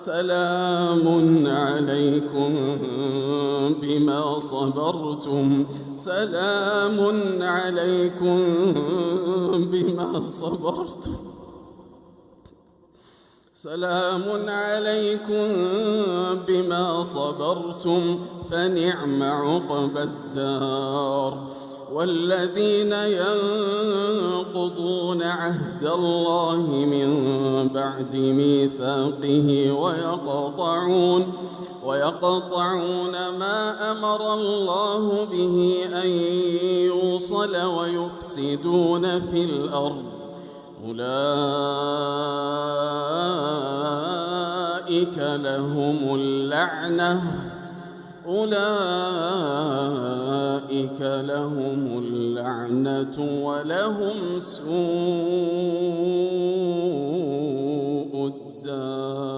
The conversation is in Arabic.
سلام عليكم بما صبرتم، سلام عليكم بما صبرتم، سلام عليكم بما صبرتم فنعم عقبى الدار. والذين ينقضون عهد الله من بعد ميثاقه ويقطعون ما أمر الله به أن يوصل ويفسدون في الأرض، أولئك لهم اللعنة ولهم سوء الدار.